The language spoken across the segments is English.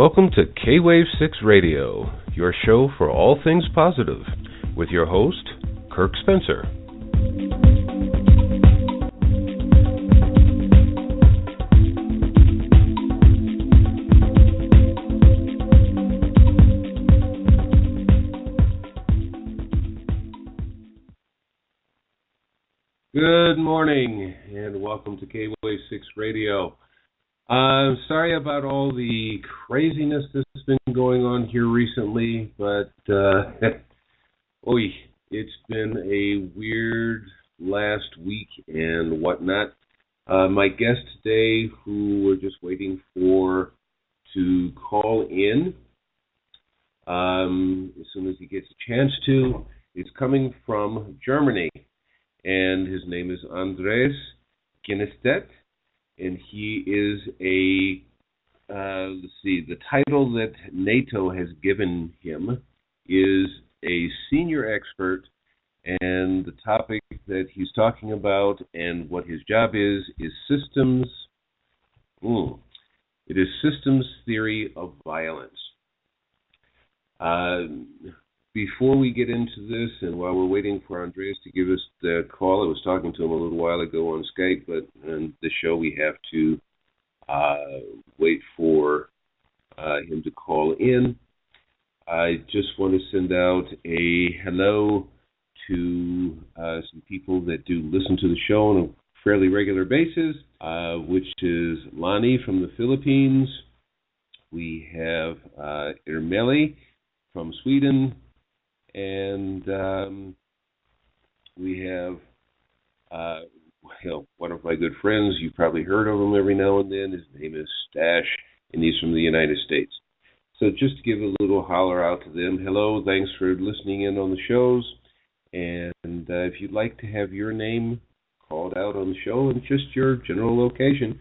Welcome to K-Wave 6 Radio, your show for all things positive, with your host, Kirk Spencer. Good morning, and welcome to K-Wave 6 Radio. I'm sorry about all the craziness that's been going on here recently, but it's been a weird last week and whatnot. My guest today, who we're just waiting for to call in, as soon as he gets a chance to, is coming from Germany, and his name is Andrés Ginestet. And he is the title that NATO has given him is a senior expert, and the topic that he's talking about and what his job is systems. It is systems theory of violence. Before we get into this, and while we're waiting for Andreas to give us the call, I was talking to him a little while ago on Skype, but on this show we have to wait for him to call in. I just want to send out a hello to some people that do listen to the show on a fairly regular basis, which is Lani from the Philippines. We have Irmeli from Sweden. And we have one of my good friends. You've probably heard of him every now and then. His name is Stash, and he's from the United States. So just to give a little holler out to them, hello, thanks for listening in on the shows. And if you'd like to have your name called out on the show and just your general location,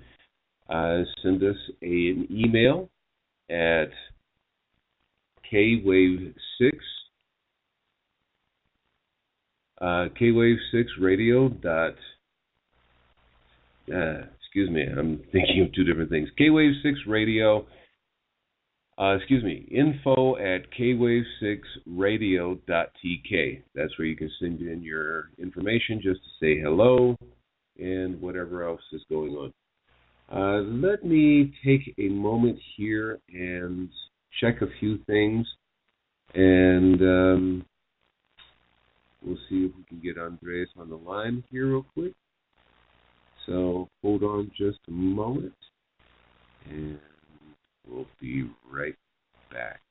send us an email at kwave6 K-Wave 6 Radio I'm thinking of two different things. K-Wave 6 Radio, info at kwave6radio.tk. That's where you can send in your information just to say hello and whatever else is going on. Let me take a moment here and check a few things, and we'll see if we can get Andreas on the line here real quick. So hold on just a moment, and we'll be right back.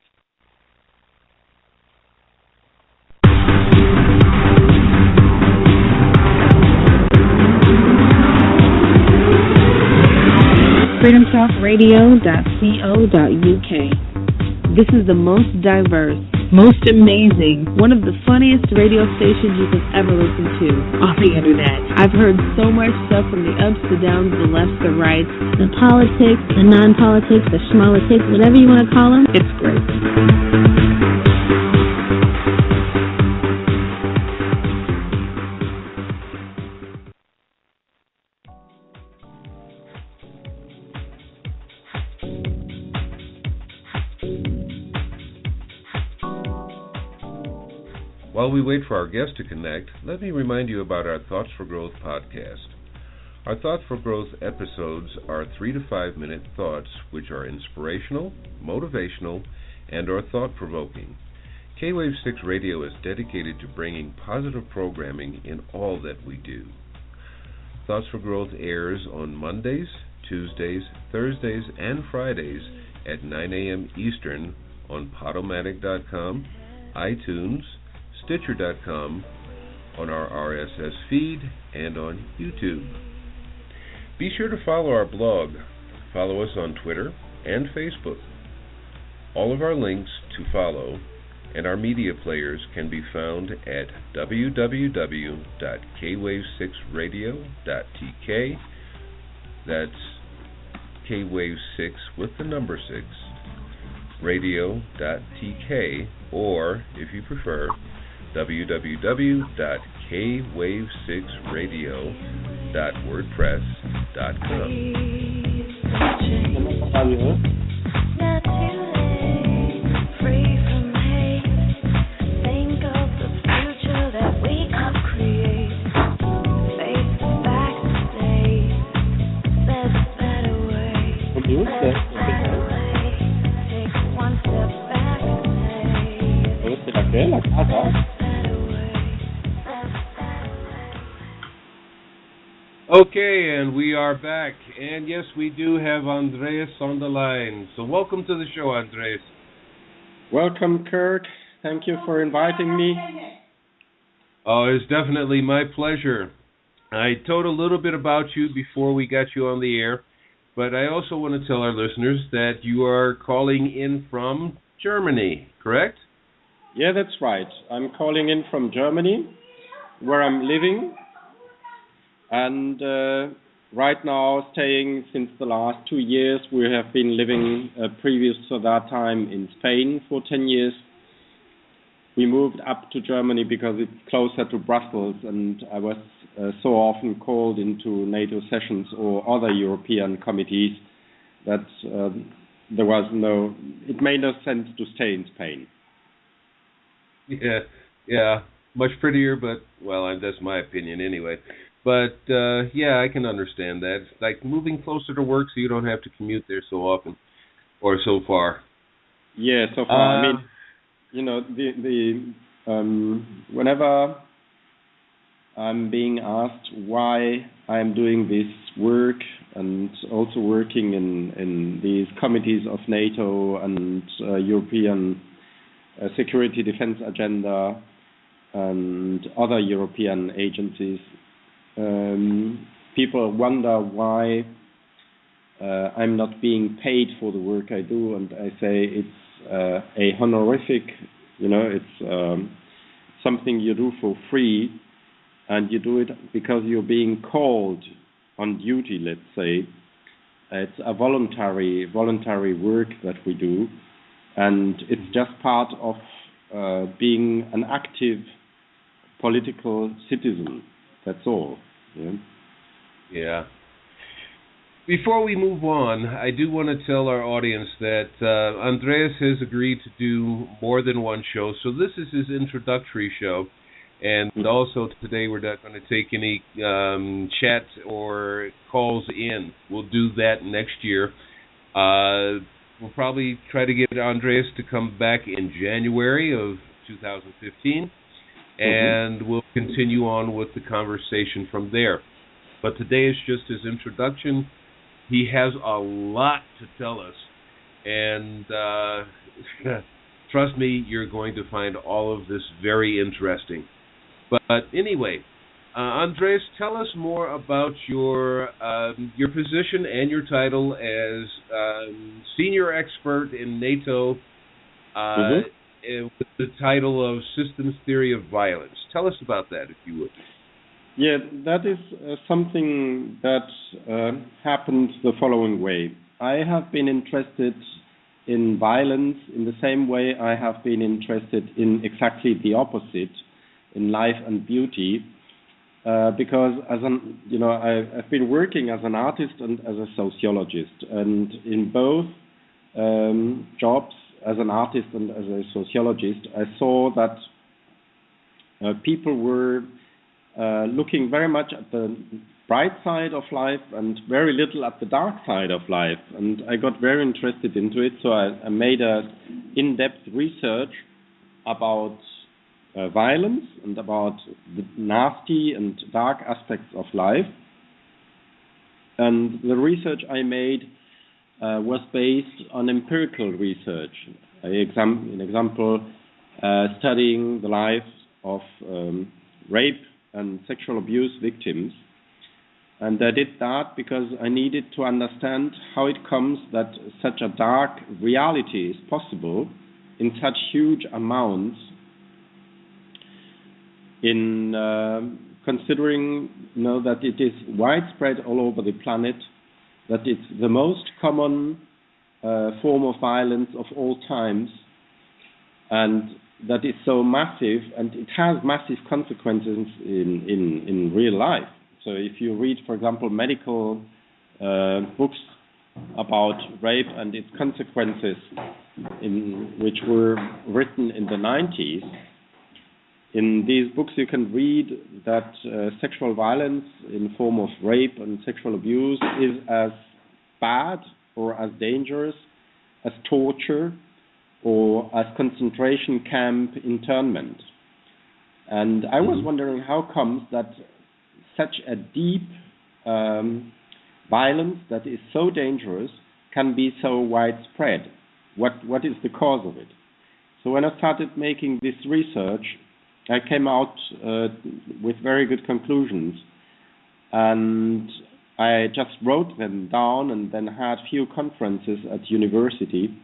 freedomtalkradio.co.uk. This is the most diverse, most amazing, one of the funniest radio stations you could ever listen to on the internet. I've heard so much stuff from the ups, the downs, the lefts, the rights, the politics, the non-politics, the schmolitics, whatever you want to call them. It's great. While we wait for our guest to connect, let me remind you about our Thoughts for Growth podcast. Our Thoughts for Growth episodes are 3 to 5 minute thoughts which are inspirational, motivational, and or thought-provoking. K-Wave 6 Radio is dedicated to bringing positive programming in all that we do. Thoughts for Growth airs on Mondays, Tuesdays, Thursdays, and Fridays at 9 a.m. Eastern on Podomatic.com, iTunes, Stitcher.com, on our RSS feed, and on YouTube. Be sure to follow our blog. Follow us on Twitter and Facebook. All of our links to follow and our media players can be found at www.kwave6radio.tk. That's Kwave6 with the number 6, radio.tk, or, if you prefer, www.kwave6radio.wordpress.com. Okay, and we are back. And yes, we do have Andrés on the line. So welcome to the show, Andrés. Welcome, Kurt. Thank you for inviting me. Oh, it's definitely my pleasure. I told a little bit about you before we got you on the air, but I also want to tell our listeners that you are calling in from Germany, correct? Yeah, that's right. I'm calling in from Germany, where I'm living, and right now staying since the last 2 years. We have been living previous to that time in Spain for 10 years. We moved up to Germany because it's closer to Brussels, and I was so often called into NATO sessions or other European committees that it made no sense to stay in Spain. Yeah, much prettier, but, well, that's my opinion anyway. But, yeah, I can understand that. It's like moving closer to work so you don't have to commute there so often or so far. Yeah, so far. I mean, whenever I'm being asked why I'm doing this work and also working in these committees of NATO and European security defense agenda and other European agencies, people wonder why I'm not being paid for the work I do, and I say it's a honorific, it's something you do for free, and you do it because you're being called on duty, let's say. It's a voluntary work that we do, and it's just part of being an active political citizen. That's all. Yeah. Before we move on, I do want to tell our audience that Andrés has agreed to do more than one show, so this is his introductory show. And also today we're not going to take any chat or calls in. We'll do that next year. We'll probably try to get Andrés to come back in January of 2015, and we'll continue on with the conversation from there. But today is just his introduction. He has a lot to tell us, and trust me, you're going to find all of this very interesting. But anyway, Andrés, tell us more about your position and your title as senior expert in NATO with the title of Systems Theory of Violence. Tell us about that, if you would. Yeah, that is something that happened the following way. I have been interested in violence in the same way I have been interested in exactly the opposite, in life and beauty, because I've been working as an artist and as a sociologist, and in both jobs, as an artist and as a sociologist, I saw that people were looking very much at the bright side of life and very little at the dark side of life, and I got very interested into it, so I made an in-depth research about violence and about the nasty and dark aspects of life. And the research I made was based on empirical research. An example, studying the lives of rape and sexual abuse victims. And I did that because I needed to understand how it comes that such a dark reality is possible in such huge amounts, in considering that it is widespread all over the planet, that it's the most common form of violence of all times, and that is so massive, and it has massive consequences in real life. So if you read, for example, medical books about rape and its consequences, which were written in the 90s, in these books you can read that sexual violence in form of rape and sexual abuse is as bad or as dangerous as torture or as concentration camp internment. And I was wondering how comes that such a deep violence that is so dangerous can be so widespread? What is the cause of it? So when I started making this research, I came out with very good conclusions, and I just wrote them down and then had few conferences at university.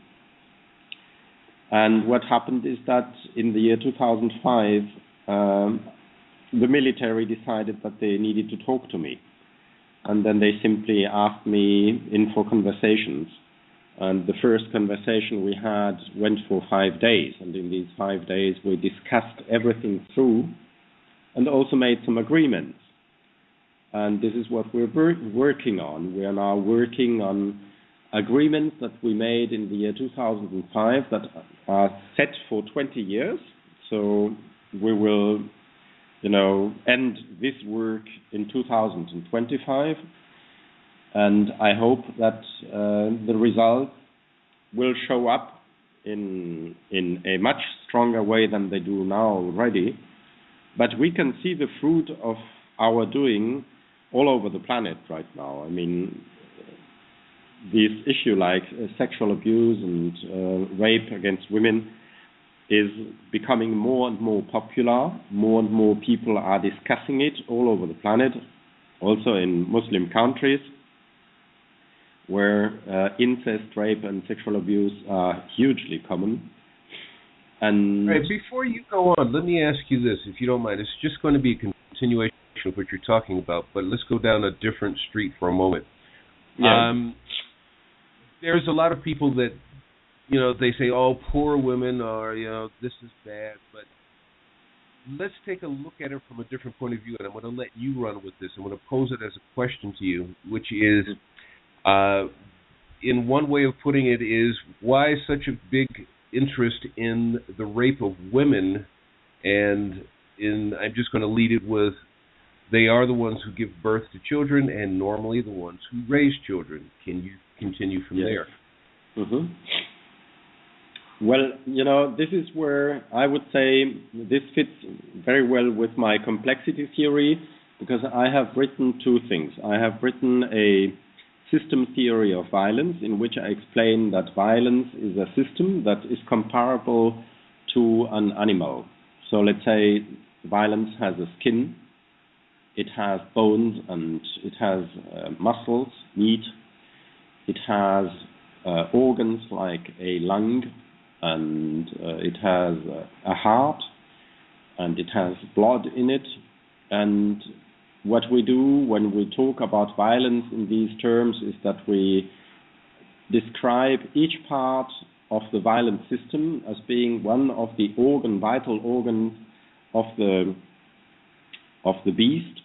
And what happened is that in the year 2005, the military decided that they needed to talk to me. And then they simply asked me in for conversations. And the first conversation we had went for 5 days. And in these 5 days, we discussed everything through and also made some agreements. And this is what we're working on. We are now working on agreements that we made in the year 2005 that are set for 20 years. So we will, end this work in 2025. And I hope that the results will show up in a much stronger way than they do now already. But we can see the fruit of our doing all over the planet right now. I mean, this issue like sexual abuse and rape against women is becoming more and more popular. More and more people are discussing it all over the planet, also in Muslim countries, where incest, rape, and sexual abuse are hugely common. And right, before you go on, let me ask you this, if you don't mind. It's just going to be a continuation of what you're talking about, but let's go down a different street for a moment. Yeah. There's a lot of people that, they say, oh, poor women, or, this is bad, but let's take a look at it from a different point of view, and I'm going to let you run with this. I'm going to pose it as a question to you, which is, in one way of putting it is, why such a big interest in the rape of women? And I'm just going to lead it with, they are the ones who give birth to children and normally the ones who raise children. Can you continue from there? Mm-hmm. Well, this is where I would say this fits very well with my complexity theory, because I have written two things. I have written a system theory of violence, in which I explain that violence is a system that is comparable to an animal. So let's say violence has a skin, it has bones, and it has muscles, meat. It has organs like a lung, and it has a heart, and it has blood in it. And what we do when we talk about violence in these terms is that we describe each part of the violent system as being one of the vital organs of the beast.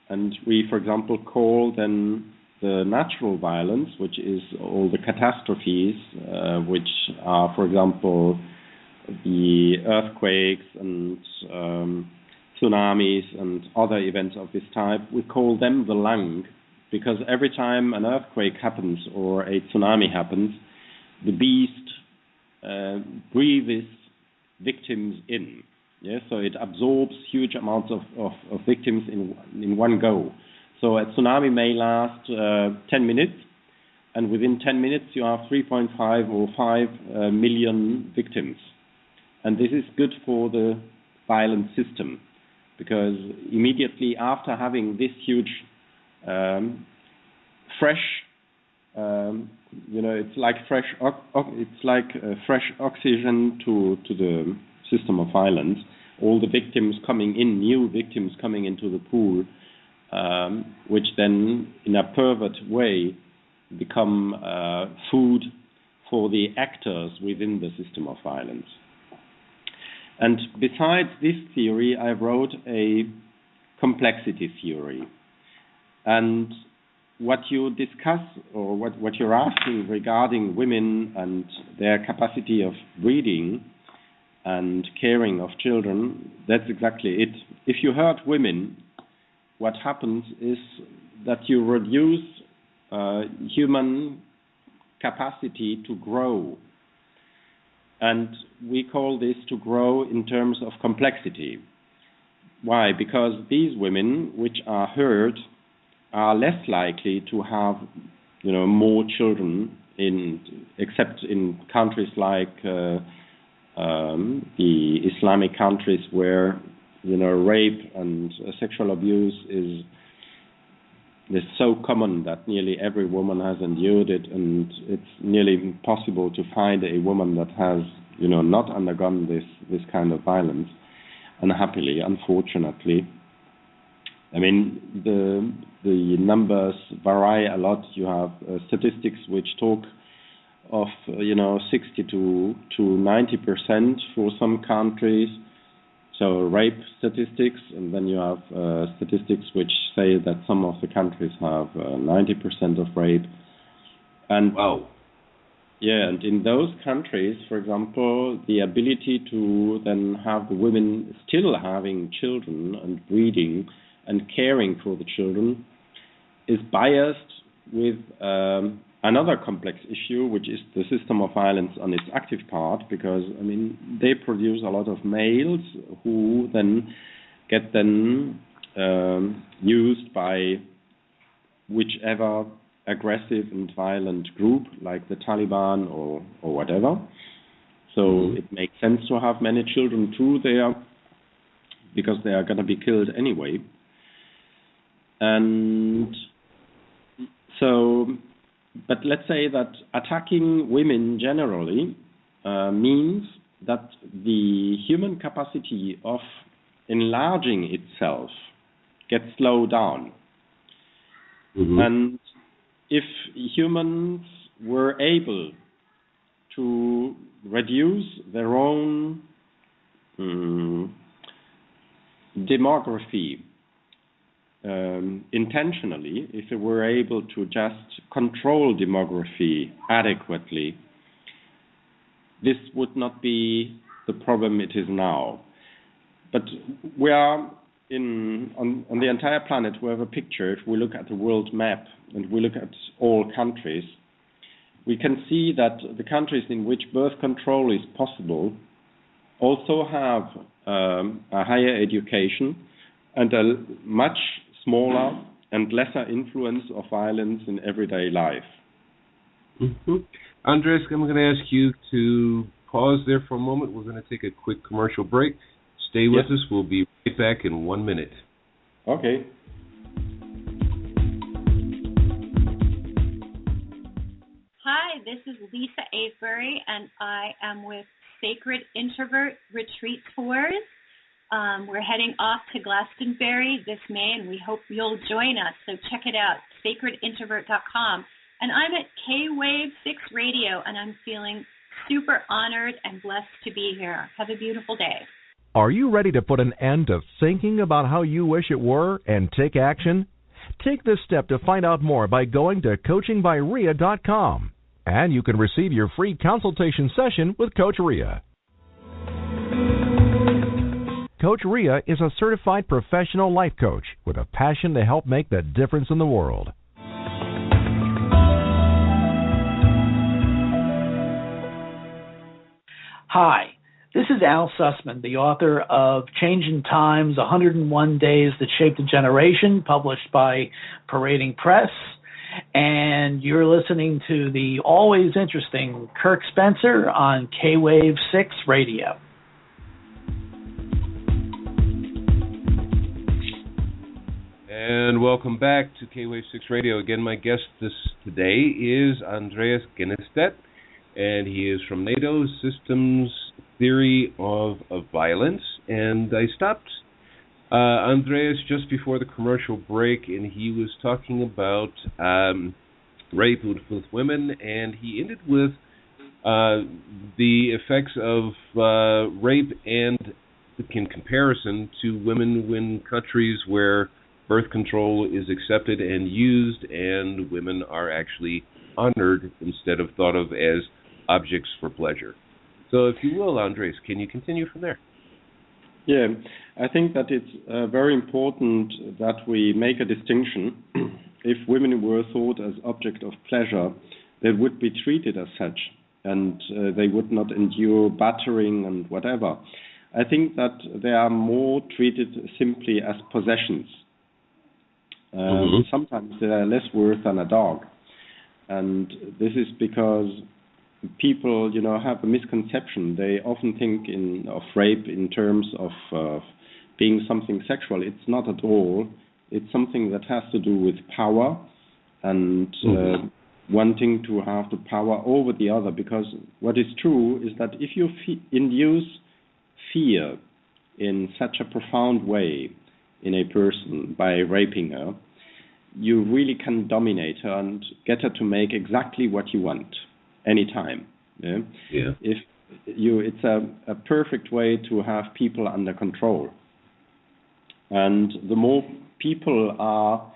And we, for example, call then the natural violence, which is all the catastrophes, which are, for example, the earthquakes and tsunamis and other events of this type, we call them the lung, because every time an earthquake happens or a tsunami happens, the beast breathes victims in. Yeah, so it absorbs huge amounts of victims in one go. So a tsunami may last 10 minutes, and within 10 minutes you have 3.5 or 5 million victims. And this is good for the violent system, because immediately after having this huge fresh, it's like fresh oxygen to the system of violence. All the victims coming in, new victims coming into the pool, which then, in a pervert way, become food for the actors within the system of violence. And besides this theory, I wrote a complexity theory. And what you discuss, or what you're asking regarding women and their capacity of breeding and caring of children, that's exactly it. If you hurt women, what happens is that you reduce human capacity to grow. And we call this to grow in terms of complexity. Why? Because these women, which are hurt, are less likely to have, more children, except in countries like the Islamic countries where, rape and sexual abuse is so common that nearly every woman has endured it, and it's nearly impossible to find a woman that has, not undergone this kind of violence. Unhappily, unfortunately, I mean, the numbers vary a lot. You have statistics which talk of 60 to 90% for some countries. So rape statistics, and then you have statistics which say that some of the countries have 90% of rape. And wow. Yeah, and in those countries, for example, the ability to then have the women still having children and breeding and caring for the children is biased with another complex issue, which is the system of violence on its active part, because, I mean, they produce a lot of males who then get used by whichever aggressive and violent group, like the Taliban or whatever. So it makes sense to have many children too there, because they are going to be killed anyway. And so, but let's say that attacking women generally means that the human capacity of enlarging itself gets slowed down. And if humans were able to reduce their own demography intentionally, if they were able to just control demography adequately, this would not be the problem it is now. But we are on the entire planet, we have a picture. If we look at the world map and we look at all countries, we can see that the countries in which birth control is possible also have a higher education and a much smaller and lesser influence of violence in everyday life. Andrés, I'm going to ask you to pause there for a moment. We're going to take a quick commercial break. Stay with us. We'll be right back in 1 minute. Okay. Hi, this is Lisa Avebury, and I am with Sacred Introvert Retreat Tours. We're heading off to Glastonbury this May, and we hope you'll join us. So check it out, sacredintrovert.com. And I'm at K-Wave 6 Radio, and I'm feeling super honored and blessed to be here. Have a beautiful day. Are you ready to put an end to thinking about how you wish it were and take action? Take this step to find out more by going to coachingbyria.com, and you can receive your free consultation session with Coach Ria. Coach Ria is a certified professional life coach with a passion to help make the difference in the world. Hi, this is Al Sussman, the author of Changing Times, 101 Days That Shaped a Generation, published by Parading Press. And you're listening to the always interesting Kirk Spencer on K-Wave 6 Radio. And welcome back to K-Wave 6 Radio. Again, my guest today is Andrés Ginestet, and he is from NATO Systems Theory of Violence. And I stopped Andrés just before the commercial break, and he was talking about rape with women, and he ended with the effects of rape and in comparison to women in countries where birth control is accepted and used, and women are actually honored instead of thought of as objects for pleasure. So if you will, Andrés, can you continue from there? Yeah, I think that it's very important that we make a distinction. If women were thought as object of pleasure, they would be treated as such, and they would not endure battering and whatever. I think that they are more treated simply as possessions. Sometimes they are less worth than a dog. And this is because people, have a misconception. They often think of rape in terms of being something sexual. It's not at all. It's something that has to do with power and wanting to have the power over the other. Because what is true is that if you induce fear in such a profound way in a person by raping her, you really can dominate her and get her to make exactly what you want anytime. It's a perfect way to have people under control. And the more people are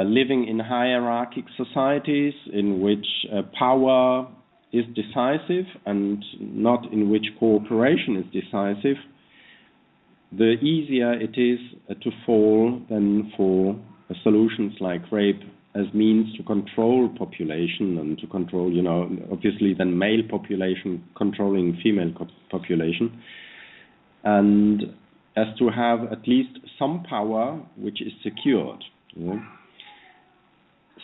living in hierarchic societies in which power is decisive and not in which cooperation is decisive, the easier it is to fall than for solutions like rape as means to control population and to control, obviously then male population controlling female population, and as to have at least some power which is secured.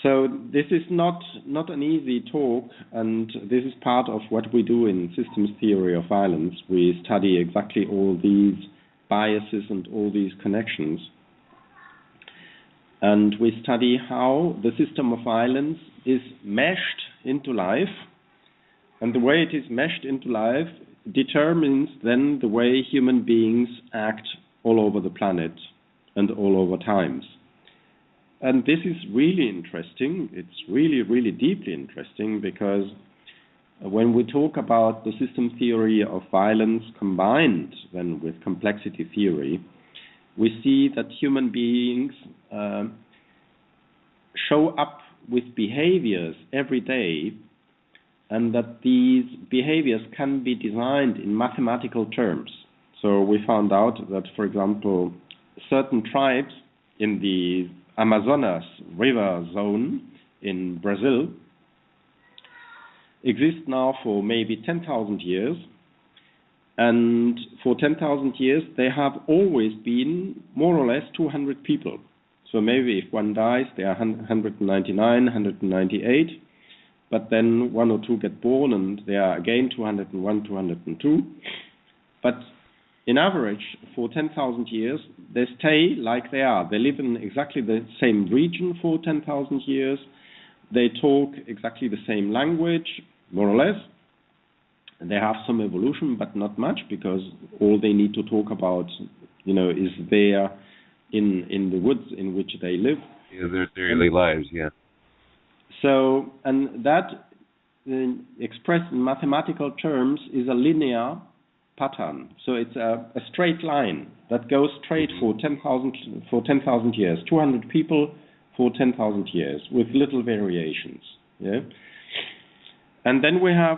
So this is not an easy talk, and this is part of what we do in systems theory of violence. We study exactly all these biases and all these connections. And we study how the system of violence is meshed into life, and the way it is meshed into life determines then the way human beings act all over the planet and all over times. And this is really interesting. It's really, really deeply interesting, because when we talk about the system theory of violence combined then with complexity theory, we see that human beings show up with behaviors every day, and that these behaviors can be designed in mathematical terms. So we found out that, for example, certain tribes in the Amazonas river zone in Brazil exist now for maybe 10,000 years. And for 10,000 years, they have always been more or less 200 people. So maybe if one dies, there are 199, 198. But then one or two get born, and there are again 201, 202. But in average, for 10,000 years, they stay like they are. They live in exactly the same region for 10,000 years. They talk exactly the same language, more or less. They have some evolution, but not much, because all they need to talk about, is there in the woods in which they live. Yeah, their daily lives, yeah. So, and that expressed in mathematical terms is a linear pattern. So it's a straight line that goes straight for 10,000 years. 200 people for 10,000 years with little variations. Yeah. And then we have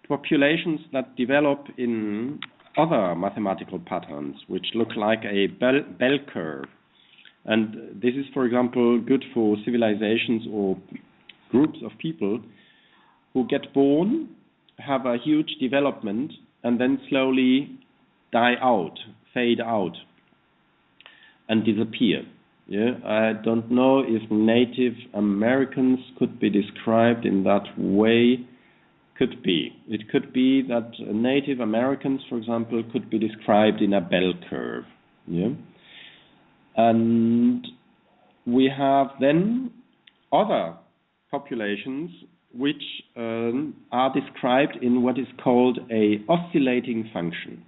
populations that develop in other mathematical patterns, which look like a bell curve. And this is, for example, good for civilizations or groups of people who get born, have a huge development, and then slowly die out, fade out, and disappear. Yeah, I don't know if Native Americans could be described in that way. Could be. It could be that Native Americans, for example, could be described in a bell curve. Yeah. And we have then other populations which are described in what is called a oscillating function.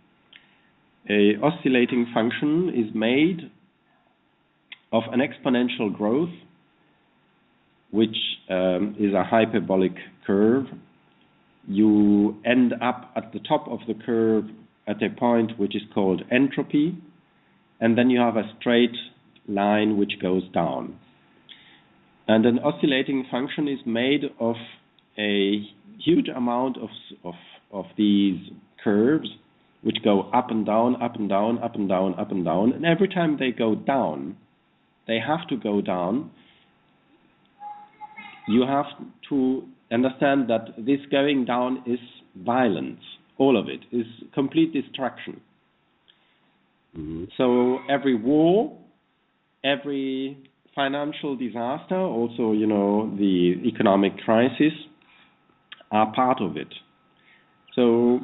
A oscillating function is made of an exponential growth, which is a hyperbolic curve. You end up at the top of the curve at a point which is called entropy, and then you have a straight line which goes down. And an oscillating function is made of a huge amount of these curves which go up and down, up and down, up and down, up and down. And every time they go down, they have to go down. You have to understand that this going down is violence. All of it is complete destruction. Mm-hmm. So every war every financial disaster, also, the economic crisis, are part of it. So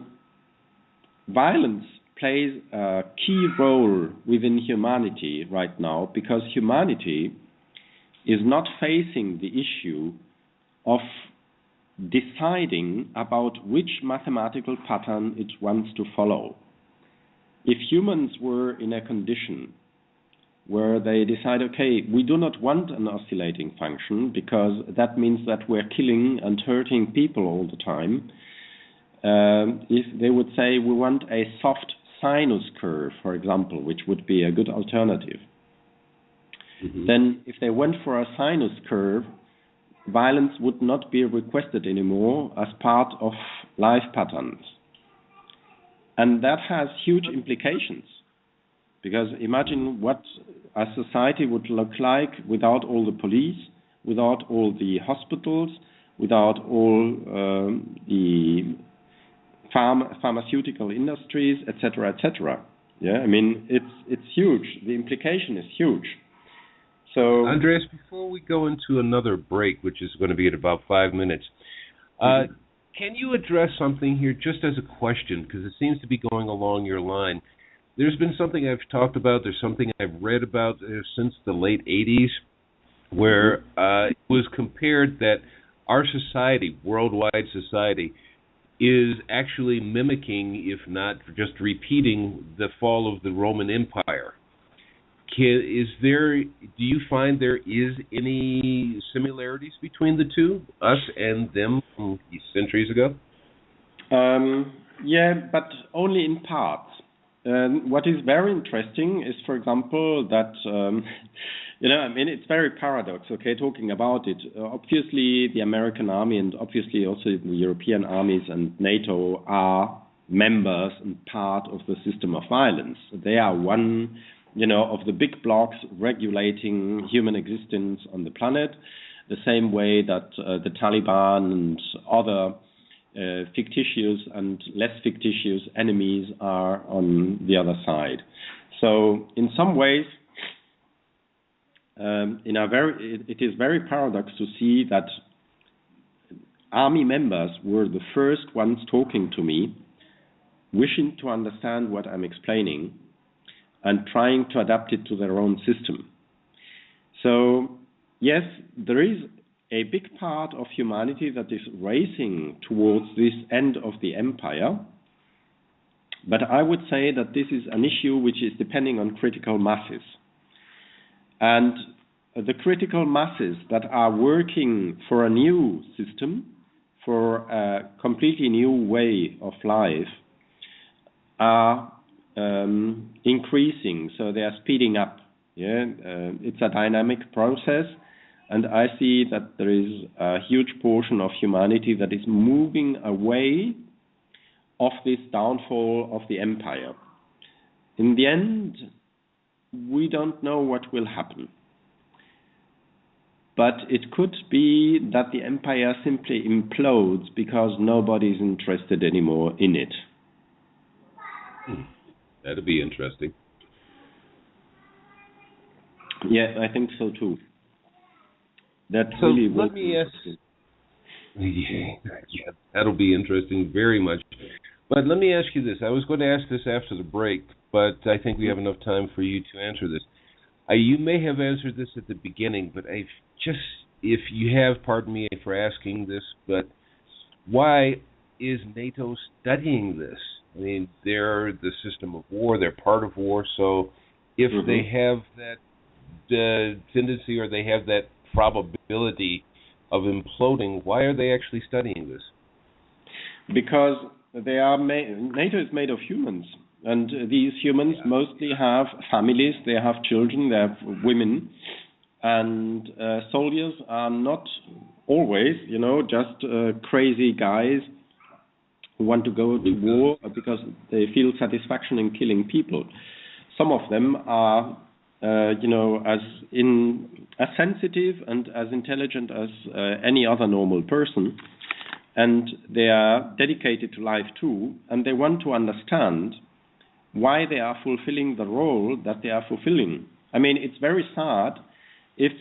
violence plays a key role within humanity right now, because humanity is not facing the issue of deciding about which mathematical pattern it wants to follow. If humans were in a condition where they decide, okay, we do not want an oscillating function because that means that we're killing and hurting people all the time, if they would say we want a soft sinus curve, for example, which would be a good alternative, then if they went for a sinus curve, violence would not be requested anymore as part of life patterns. And that has huge implications, because imagine what a society would look like without all the police, without all the hospitals, without all the pharmaceutical industries, etc., etc. Yeah, I mean, it's huge. The implication is huge. So, Andres, before we go into another break, which is going to be at about 5 minutes, can you address something here just as a question, because it seems to be going along your line? There's been something I've talked about, there's something I've read about since the late 80s, where it was compared that our society, worldwide society, is actually mimicking, if not just repeating, the fall of the Roman Empire. Do you find there is any similarities between the two, us and them from centuries ago? Yeah, but only in parts. What is very interesting is, for example, that, it's very paradox, talking about it. Obviously, the American army and obviously also the European armies and NATO are members and part of the system of violence. They are one, of the big blocks regulating human existence on the planet, the same way that the Taliban and other fictitious and less fictitious enemies are on the other side. So in some ways, it is very paradox to see that army members were the first ones talking to me, wishing to understand what I'm explaining and trying to adapt it to their own system. So yes, there is a big part of humanity that is racing towards this end of the empire. But I would say that this is an issue which is depending on critical masses. And the critical masses that are working for a new system, for a completely new way of life, are increasing. So they are speeding up. It's a dynamic process. And I see that there is a huge portion of humanity that is moving away of this downfall of the empire. In the end, we don't know what will happen. But it could be that the empire simply implodes because nobody is interested anymore in it. That'd be interesting. Yeah, I think so too. That so really let me ask. Yeah, that'll be interesting very much. But let me ask you this. I was going to ask this after the break, but I think we have enough time for you to answer this. You may have answered this at the beginning, but if you have, pardon me for asking this, but why is NATO studying this? I mean, they're the system of war, they're part of war, so if they have that tendency or they have that probability of imploding, why are they actually studying this? Because NATO is made of humans, and these humans mostly have families, they have children, they have women, and soldiers are not always, just crazy guys who want to go to war because they feel satisfaction in killing people. Some of them are as sensitive and as intelligent as any other normal person, and they are dedicated to life too, and they want to understand why they are fulfilling the role that they are fulfilling. I mean, it's very sad if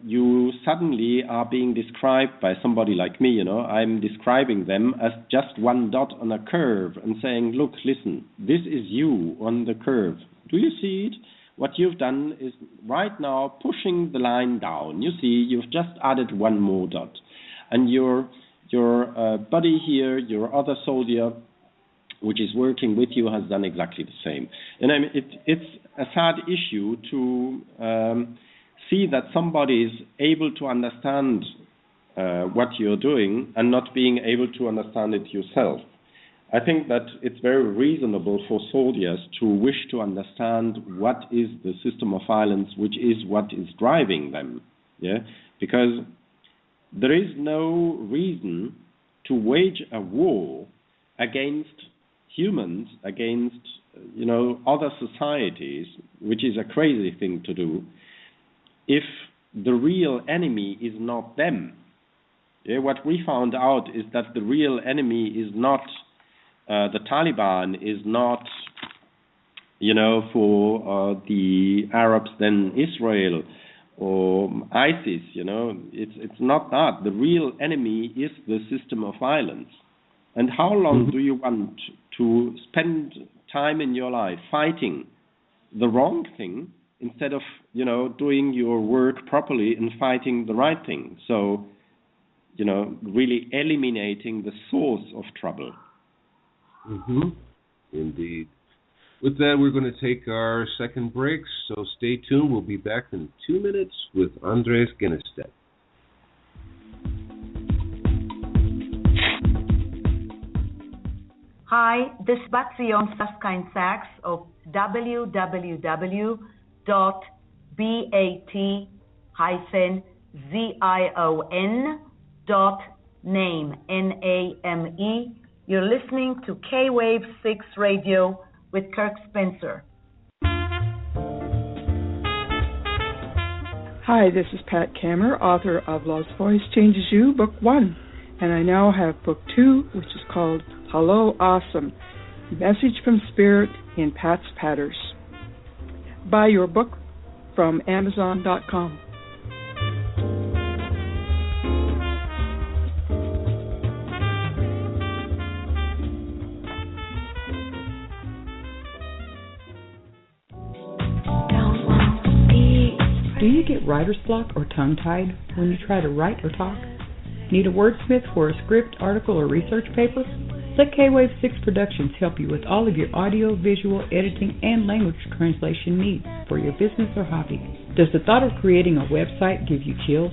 you suddenly are being described by somebody like me, you know, I'm describing them as just one dot on a curve and saying, look, listen, this is you on the curve. Do you see it? What you've done is right now pushing the line down. You see, you've just added one more dot. And your buddy here, your other soldier, which is working with you, has done exactly the same. And I mean, it's a sad issue to see that somebody is able to understand what you're doing and not being able to understand it yourself. I think that it's very reasonable for soldiers to wish to understand what is the system of violence, which is what is driving them. Yeah, because there is no reason to wage a war against humans, against other societies, which is a crazy thing to do, if the real enemy is not them. Yeah, what we found out is that the real enemy is not the Taliban, is not, for the Arabs then Israel or ISIS. It's not that. The real enemy is the system of violence. And how long do you want to spend time in your life fighting the wrong thing instead of, doing your work properly and fighting the right thing? So, really eliminating the source of trouble. Indeed. With that, we're going to take our second break, so stay tuned. We'll be back in 2 minutes with Andrés Ginestet. Hi, this is Batzion Saskine-Sachs of www.bat-zion.name, N-A-M-E. You're listening to K-Wave 6 Radio with Kirk Spencer. Hi, this is Pat Kammer, author of Love's Voice Changes You, Book 1. And I now have Book 2, which is called Hello Awesome, Message from Spirit in Pat's Patters. Buy your book from Amazon.com. Do you get writer's block or tongue-tied when you try to write or talk? Need a wordsmith for a script, article, or research paper? Let K-Wave 6 Productions help you with all of your audio, visual, editing, and language translation needs for your business or hobby. Does the thought of creating a website give you chills?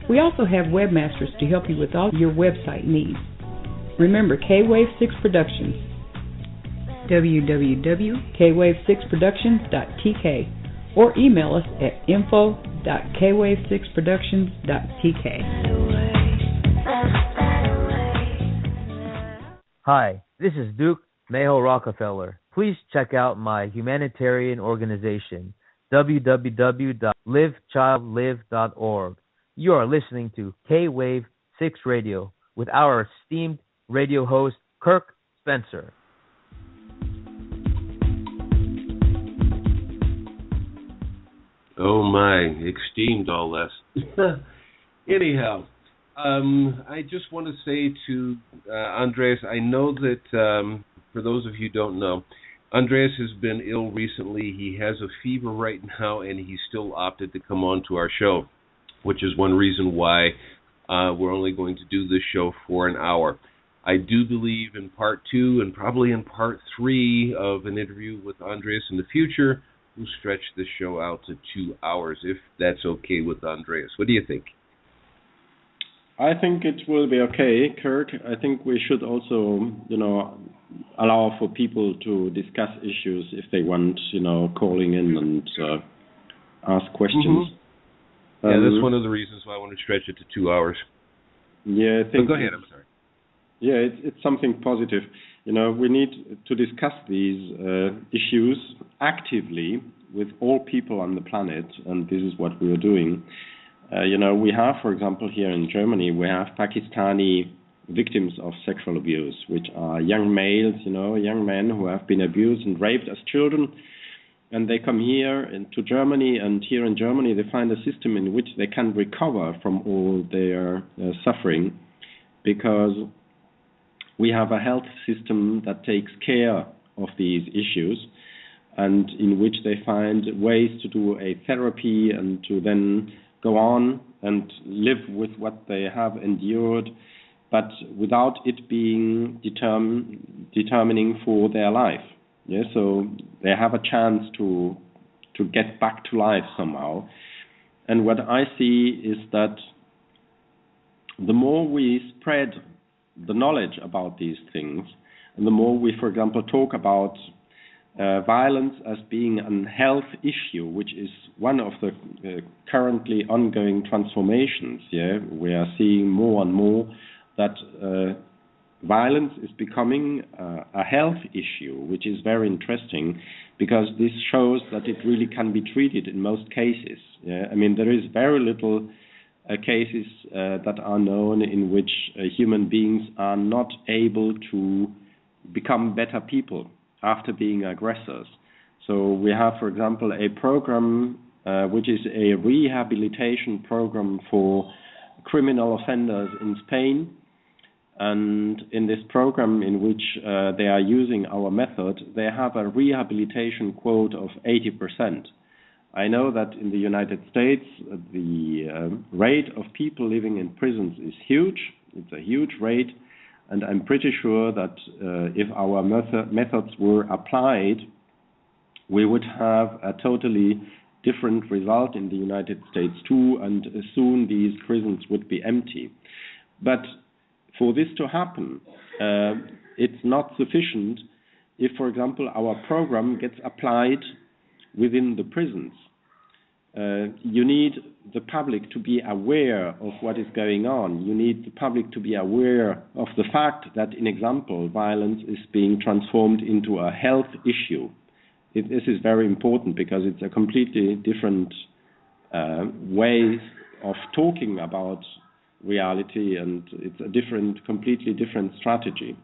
We also have webmasters to help you with all your website needs. Remember K-Wave 6 Productions. www.kwave6productions.tk or email us at info.kwave6productions.tk. Hi, this is Duke Mayo Rockefeller. Please check out my humanitarian organization, www.livechildlive.org. You are listening to K-Wave 6 Radio with our esteemed radio host, Kirk Spencer. Oh my, esteemed all less. Anyhow, I just want to say to Andrés, I know that for those of you who don't know, Andrés has been ill recently. He has a fever right now, and he still opted to come on to our show, which is one reason why we're only going to do this show for an hour. I do believe in part 2 and probably in part 3 of an interview with Andrés in the future, we'll stretch this show out to 2 hours, if that's okay with Andrés. What do you think? I think it will be okay, Kirk. I think we should also, allow for people to discuss issues if they want, calling in and ask questions. Yeah, that's one of the reasons why I want to stretch it to 2 hours. Yeah, I think. Go ahead. I'm sorry. Yeah, it's something positive. We need to discuss these issues actively with all people on the planet, and this is what we are doing. We have, for example, here in Germany, we have Pakistani victims of sexual abuse, which are young males, young men who have been abused and raped as children. and they come here to Germany, and here in Germany they find a system in which they can recover from all their suffering, because we have a health system that takes care of these issues, and in which they find ways to do a therapy and to then go on and live with what they have endured, but without it being determining for their life. Yeah, so they have a chance to get back to life somehow. And what I see is that the more we spread the knowledge about these things, and the more we, for example, talk about violence as being a health issue, which is one of the currently ongoing transformations. Yeah, we are seeing more and more that violence is becoming a health issue, which is very interesting, because this shows that it really can be treated in most cases. Yeah, I mean, there is very little cases that are known in which human beings are not able to become better people after being aggressors. So we have, for example, a program which is a rehabilitation program for criminal offenders in Spain. And in this program, in which they are using our method, they have a rehabilitation quote of 80%. I know that in the United States, the rate of people living in prisons is huge. It's a huge rate. And I'm pretty sure that if our methods were applied, we would have a totally different result in the United States too, and soon these prisons would be empty. But for this to happen, it's not sufficient if, for example, our program gets applied within the prisons. You need the public to be aware of what is going on. You need the public to be aware of the fact that, in example, violence is being transformed into a health issue. This is very important, because it's a completely different way of talking about reality, and it's a completely different strategy.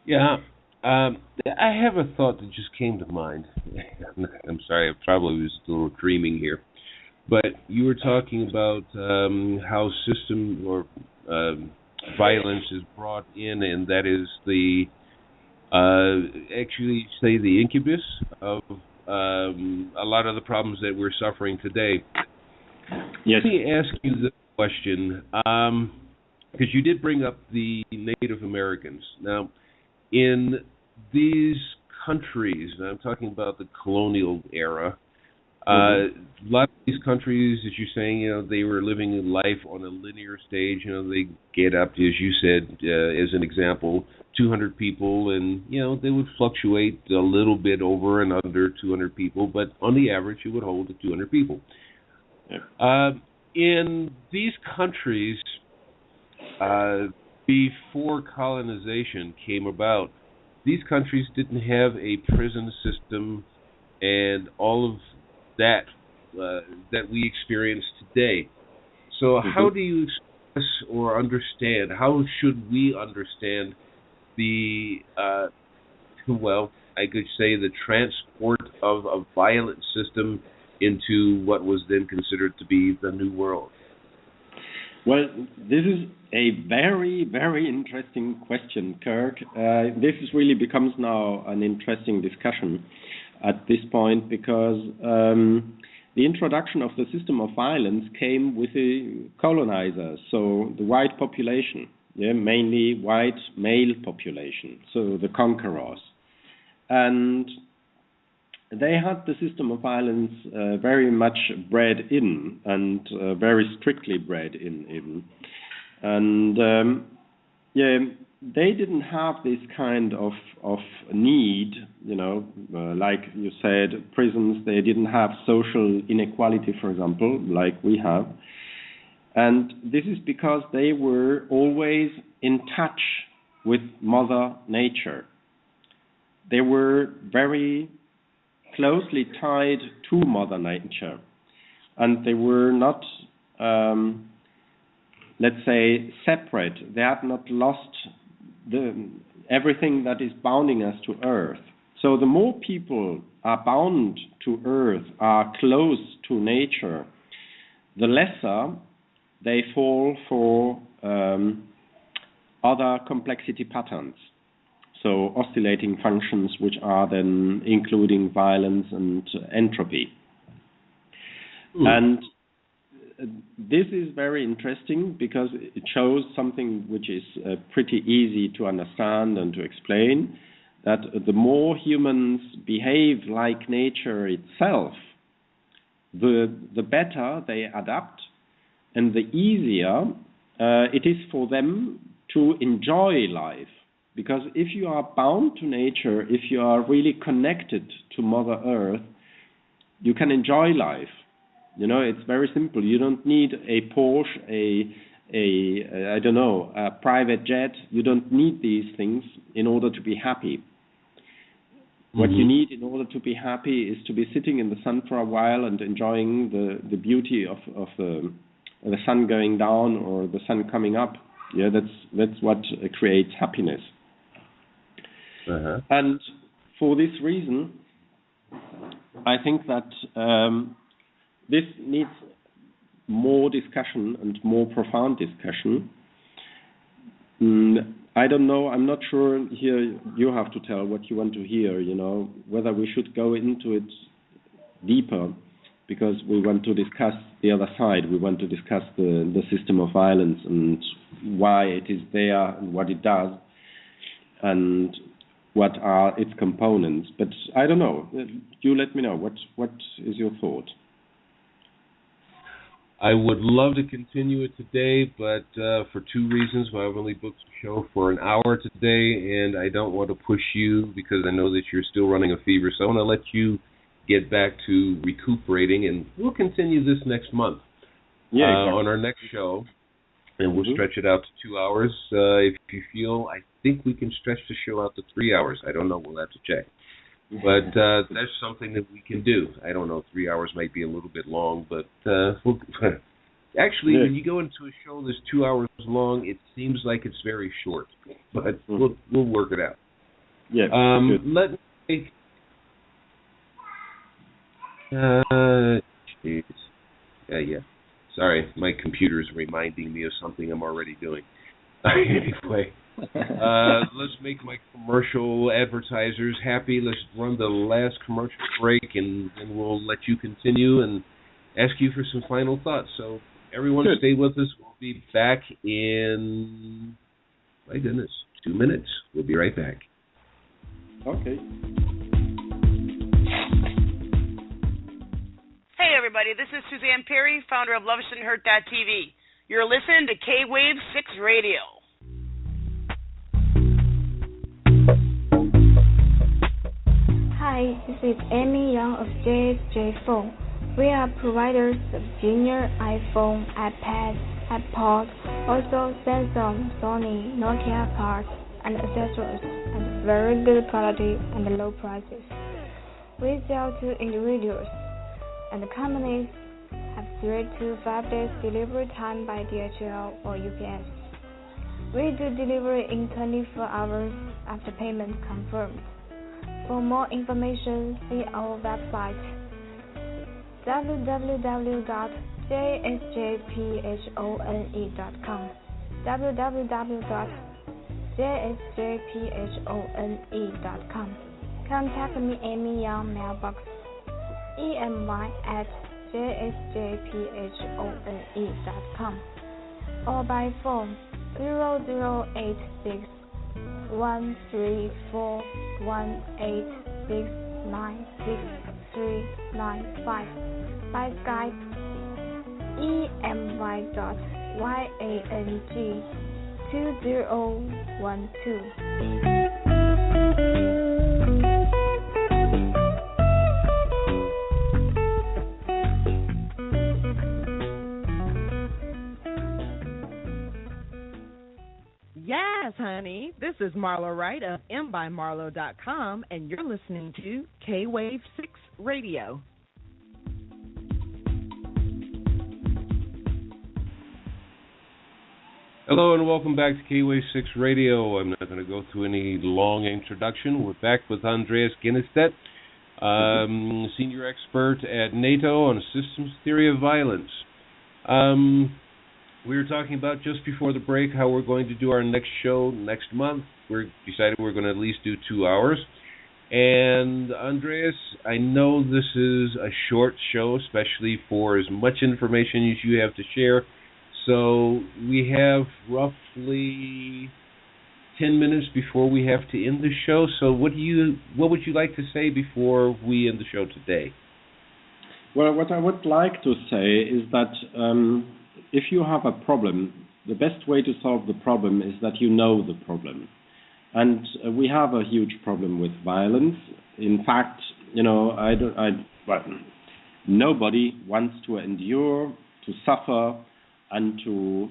Yeah. I have a thought that just came to mind. I'm sorry, I probably was a little dreaming here. But you were talking about how system or violence is brought in, and that is the actually say the incubus of a lot of the problems that we're suffering today. Yes. Let me ask you this question, because you did bring up the Native Americans. Now, in these countries, and I'm talking about the colonial era, a lot of these countries, as you're saying, they were living life on a linear stage. They get up to, as you said, as an example, 200 people, and they would fluctuate a little bit over and under 200 people, but on the average, it would hold to 200 people. Yeah. In these countries, before colonization came about, these countries didn't have a prison system and all of that that we experience today. So how do you express or understand, how should we understand the, I could say the transport of a violent system into what was then considered to be the New World? Well, this is a very, very interesting question, Kirk. This really becomes now an interesting discussion at this point, because the introduction of the system of violence came with the colonizers, so the white population, mainly white male population, so the conquerors. And they had the system of violence very much bred in, and very strictly bred in even. And they didn't have this kind of need, like you said, prisons. They didn't have social inequality, for example, like we have. And this is because they were always in touch with Mother Nature. They were very closely tied to Mother Nature, and they were not, let's say, separate. They had not lost everything that is bounding us to Earth. So the more people are bound to Earth, are close to nature, the lesser they fall for other complexity patterns. So oscillating functions, which are then including violence and entropy. And this is very interesting because it shows something which is pretty easy to understand and to explain, that the more humans behave like nature itself, the better they adapt and the easier it is for them to enjoy life. Because if you are bound to nature, if you are really connected to Mother Earth, you can enjoy life. You know, it's very simple. You don't need a Porsche, a private jet. You don't need these things in order to be happy. What you need in order to be happy is to be sitting in the sun for a while and enjoying the beauty of the sun going down or the sun coming up. Yeah, that's what creates happiness. And for this reason, I think that this needs more discussion and more profound discussion. I don't know, I'm not sure here, you have to tell what you want to hear, you know, whether we should go into it deeper, because we want to discuss the other side. We want to discuss the system of violence and why it is there and what it does and what are its components. But I don't know. You let me know. What is your thought? I would love to continue it today, but for two reasons. I've only booked the show for an hour today, and I don't want to push you because I know that you're still running a fever. So I want to let you get back to recuperating, and we'll continue this next month on our next show, and we'll stretch it out to 2 hours. If you feel, I think we can stretch the show out to 3 hours. I don't know. We'll have to check. But that's something that we can do. I don't know, 3 hours might be a little bit long, but actually, when you go into a show that's 2 hours long, it seems like it's very short. But we'll work it out. Let me take... Sorry, my computer is reminding me of something I'm already doing. Anyway, let's make my commercial advertisers happy. Let's run the last commercial break, and then we'll let you continue and ask you for some final thoughts. So everyone stay with us. We'll be back in, my goodness, 2 minutes. We'll be right back. Okay. Hey, everybody. This is Suzanne Perry, founder of LoveIsN'tHurt.tv. You're listening to K-Wave 6 Radio. Hi, this is Amy Young of JSJ4. We are providers of junior iPhone, iPad, iPod, also Samsung, Sony, Nokia parts and accessories at very good quality and low prices. We sell to individuals and companies, have 3 to 5 days delivery time by DHL or UPS. We do delivery in 24 hours after payment confirmed. For more information, see our website www.jsjphone.com www.jsjphone.com. Contact me, Amy Young, mailbox emy@jsjphone.com or by phone 0086 13418696395, by Skype emy.yang2012. Yes, honey. This is Marlo Wright of mbymarlo.com, and you're listening to K-Wave 6 Radio. Hello and welcome back to K-Wave 6 Radio. I'm not going to go through any long introduction. We're back with Andrés Ginestet, senior expert at NATO on systems theory of violence. We were talking about just before the break how we're going to do our next show next month. We decided we're going to at least do 2 hours. And Andrés, I know this is a short show, especially for as much information as you have to share. So we have roughly 10 minutes before we have to end the show. So what would you like to say before we end the show today? Well, what I would like to say is that if you have a problem, the best way to solve the problem is that you know the problem. And we have a huge problem with violence. In fact, nobody wants to endure, to suffer, and to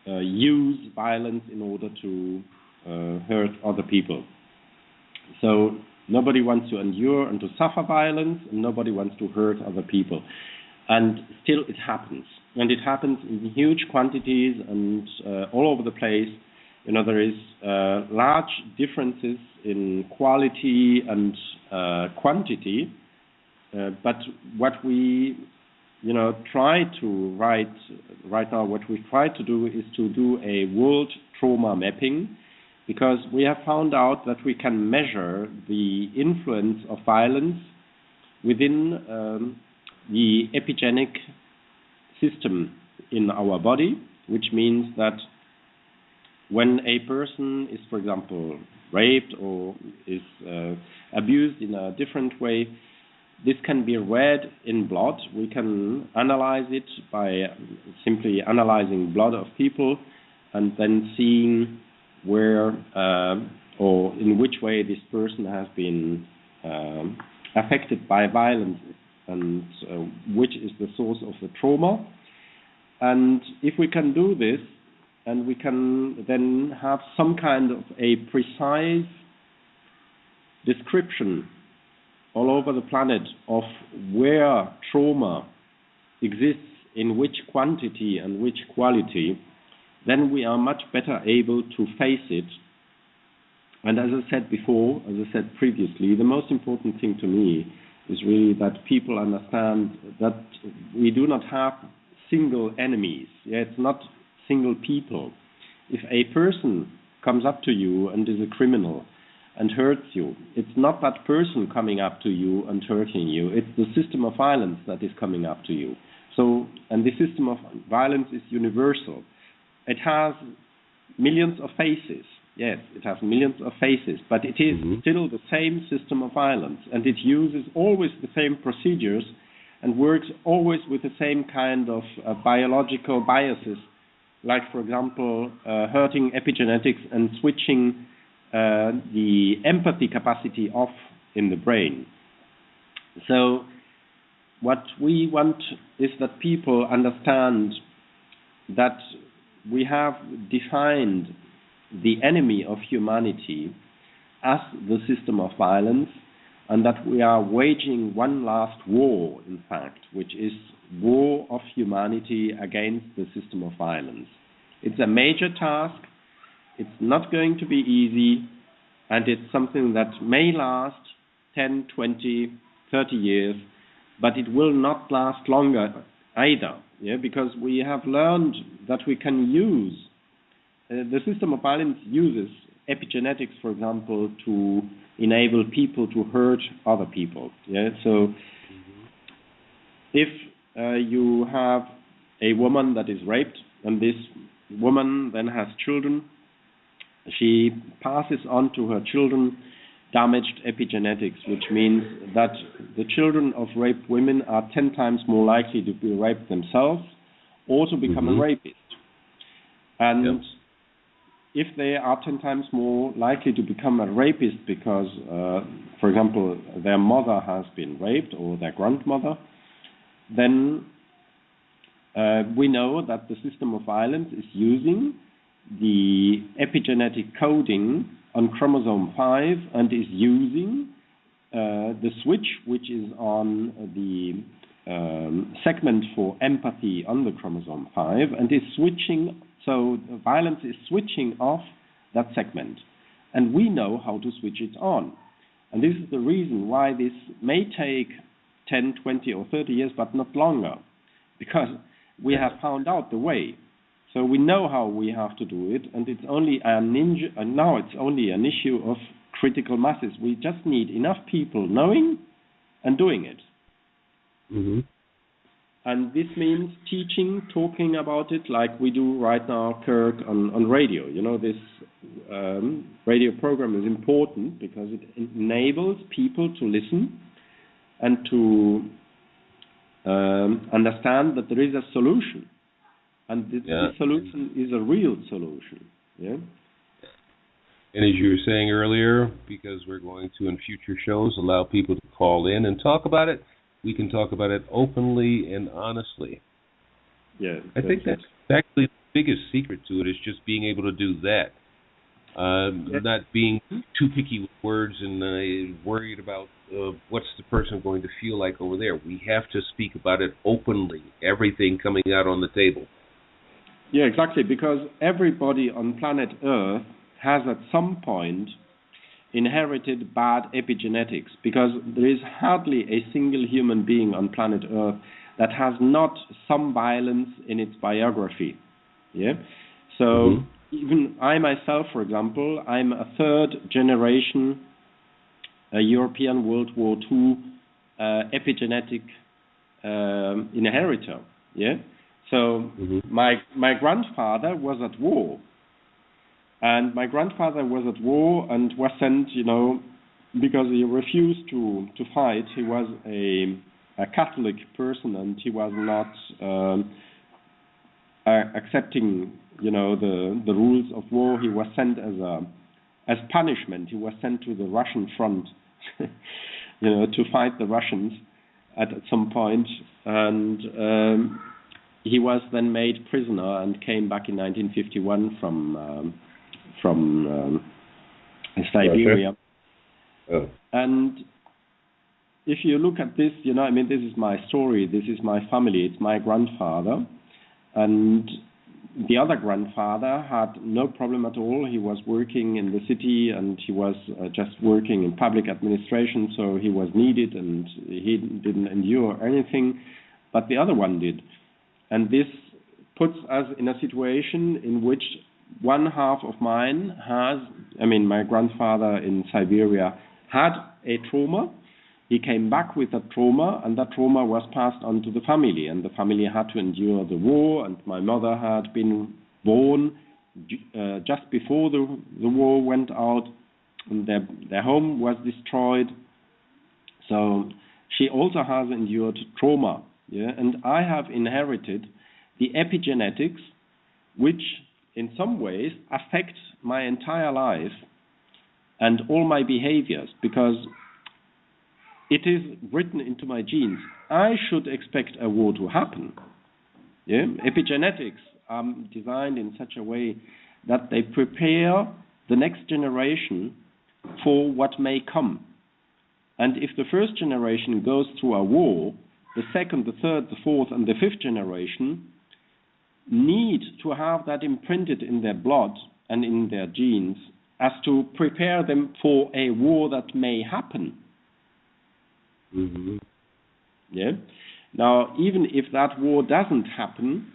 use violence in order to hurt other people. So nobody wants to endure and to suffer violence, and nobody wants to hurt other people. And still it happens. And it happens in huge quantities and all over the place. There is large differences in quality and quantity. But what we try to right now, what we try to do is to do a world trauma mapping, because we have found out that we can measure the influence of violence within the epigenetic system in our body, which means that when a person is, for example, raped or is abused in a different way, this can be read in blood. We can analyze it by simply analyzing blood of people and then seeing where or in which way this person has been affected by violence and which is the source of the trauma. And if we can do this, and we can then have some kind of a precise description all over the planet of where trauma exists, in which quantity and which quality, then we are much better able to face it. And as I said before, as I said previously, the most important thing to me is really that people understand that we do not have single enemies. It's not single people. If a person comes up to you and is a criminal and hurts you, it's not that person coming up to you and hurting you, it's the system of violence that is coming up to you. So, and the system of violence is universal. It has millions of faces. Yes, it has millions of faces, but it is still the same system of violence, and it uses always the same procedures and works always with the same kind of biological biases, like, for example, hurting epigenetics and switching the empathy capacity off in the brain. So what we want is that people understand that we have defined the enemy of humanity as the system of violence, and that we are waging one last war, in fact, which is war of humanity against the system of violence. It's a major task. It's not going to be easy, and it's something that may last 10, 20, 30 years, but it will not last longer either, because we have learned that we can use the system of violence uses epigenetics, for example, to enable people to hurt other people. So if you have a woman that is raped, and this woman then has children, she passes on to her children damaged epigenetics, which means that the children of raped women are 10 times more likely to be raped themselves or to become a rapist. And if they are 10 times more likely to become a rapist because, for example, their mother has been raped or their grandmother, then we know that the system of violence is using the epigenetic coding on chromosome 5 and is using the switch which is on the segment for empathy on the chromosome 5 and is switching So violence is switching off that segment. And we know how to switch it on. And this is the reason why this may take 10, 20 or 30 years, but not longer. Because we have found out the way. So we know how we have to do it, and it's only now it's only an issue of critical masses. We just need enough people knowing and doing it. Mm-hmm. And this means teaching, talking about it like we do right now, Kirk, on radio. You know, this radio program is important because it enables people to listen and to understand that there is a solution. And this solution is a real solution. Yeah. And as you were saying earlier, because we're going to, in future shows, allow people to call in and talk about it, we can talk about it openly and honestly. Yeah. I think that's actually the biggest secret to it, is just being able to do that. Not being too picky with words and worried about what's the person going to feel like over there. We have to speak about it openly, everything coming out on the table. Yeah, exactly, because everybody on planet Earth has at some point inherited bad epigenetics, because there is hardly a single human being on planet Earth that has not some violence in its biography. Yeah? So even I myself, for example, I'm a third generation European World War II epigenetic inheritor. Yeah? So my grandfather was at war. And my grandfather was at war and was sent, you know, because he refused to fight. He was a Catholic person, and he was not accepting, you know, the rules of war. He was sent as punishment. He was sent to the Russian front, you know, to fight the Russians at some point. And he was then made prisoner and came back in 1951 from Siberia. Oh. And if you look at this, you know, I mean, this is my story, this is my family, it's my grandfather. And the other grandfather had no problem at all. He was working in the city, and he was just working in public administration, so he was needed and he didn't endure anything, but the other one did. And this puts us in a situation in which one half of mine has, I mean, my grandfather in Siberia had a trauma. He came back with that trauma, and that trauma was passed on to the family, and the family had to endure the war, and my mother had been born just before the war went out, and their home was destroyed. So she also has endured trauma, yeah, and I have inherited the epigenetics, which in some ways affect my entire life and all my behaviors, because it is written into my genes. I should expect a war to happen. Yeah? Epigenetics are designed in such a way that they prepare the next generation for what may come. And if the first generation goes through a war, the second, the third, the fourth, and the fifth generation need to have that imprinted in their blood and in their genes as to prepare them for a war that may happen. Yeah. Now, even if that war doesn't happen,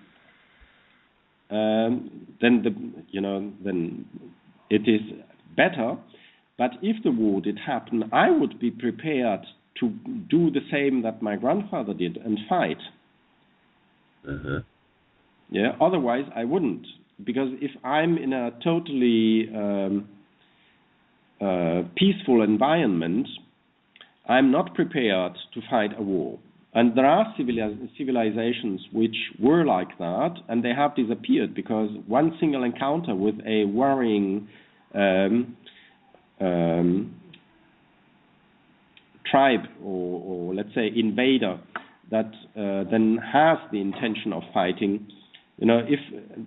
then it is better. But if the war did happen, I would be prepared to do the same that my grandfather did and fight. Yeah. Otherwise, I wouldn't, because if I'm in a totally peaceful environment, I'm not prepared to fight a war. And there are civilizations which were like that, and they have disappeared because one single encounter with a worrying tribe or let's say invader that then has the intention of fighting, you know, if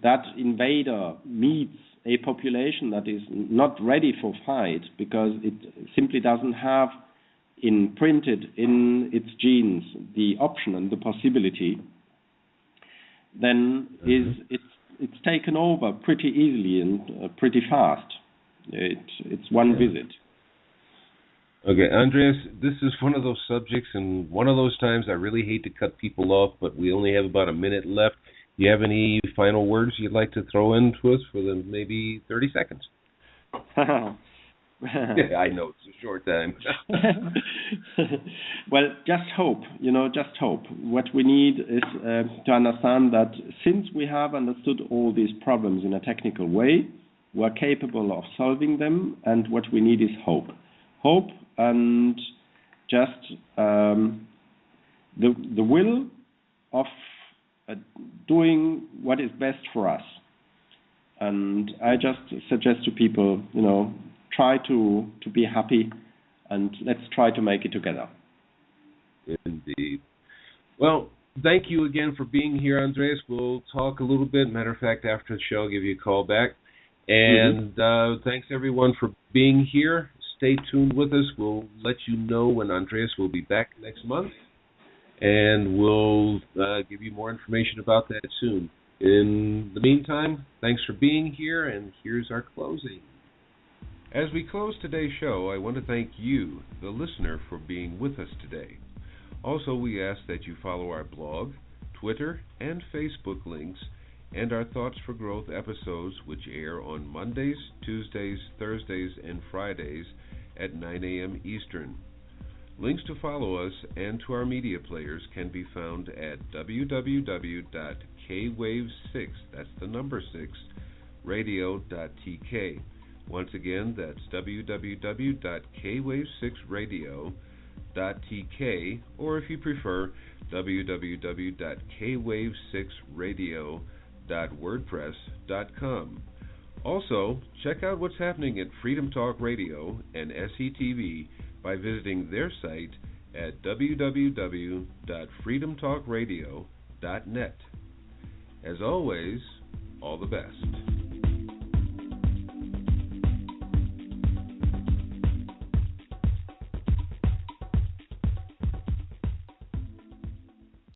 that invader meets a population that is not ready for fight because it simply doesn't have imprinted in its genes the option and the possibility, then it's taken over pretty easily and pretty fast. It's one visit. Okay, Andreas, this is one of those subjects and one of those times I really hate to cut people off, but we only have about a minute left. Do you have any final words you'd like to throw in to us for the maybe 30 seconds? I know it's a short time. Well, just hope, just hope. What we need is to understand that since we have understood all these problems in a technical way, we're capable of solving them, and what we need is hope. Hope and just the will of doing what is best for us. And I just suggest to people, try to be happy, and let's try to make it together. Indeed. Well, thank you again for being here, Andreas. We'll talk a little bit. Matter of fact, after the show, I'll give you a call back. And thanks, everyone, for being here. Stay tuned with us. We'll let you know when Andreas will be back next month, and we'll give you more information about that soon. In the meantime, thanks for being here, and here's our closing. As we close today's show, I want to thank you, the listener, for being with us today. Also, we ask that you follow our blog, Twitter, and Facebook links, and our Thoughts for Growth episodes, which air on Mondays, Tuesdays, Thursdays, and Fridays at 9 a.m. Eastern. Links to follow us and to our media players can be found at www.kwave6, that's the number 6, radio.tk. Once again, that's www.kwave6radio.tk, or if you prefer, www.kwave6radio.wordpress.com. Also, check out what's happening at Freedom Talk Radio and SETV by visiting their site at www.freedomtalkradio.net. As always, all the best.